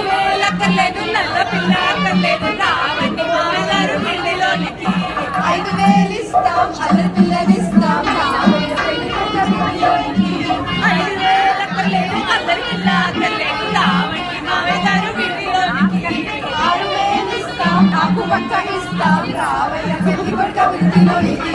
వేల అక్కర్లేదు నల్ల పిల్ల అక్కర్లేదు రావండి మామగారు పెళ్లిలోనికి 5,000 ఇస్తాం అల్లరి పిల్లనిస్తాం రావయ్య పెళ్లిలోనికి 5,000 అక్కర్లేదు అల్లరి పిల్ల అక్కర్లేదు రావండి మామగారు పెళ్లిలోనికి 6,000 ఇస్తాం ఆకు పక్క ఇస్తాం రావయ్య పెళ్లి కొడుక వృద్ధిలోనికి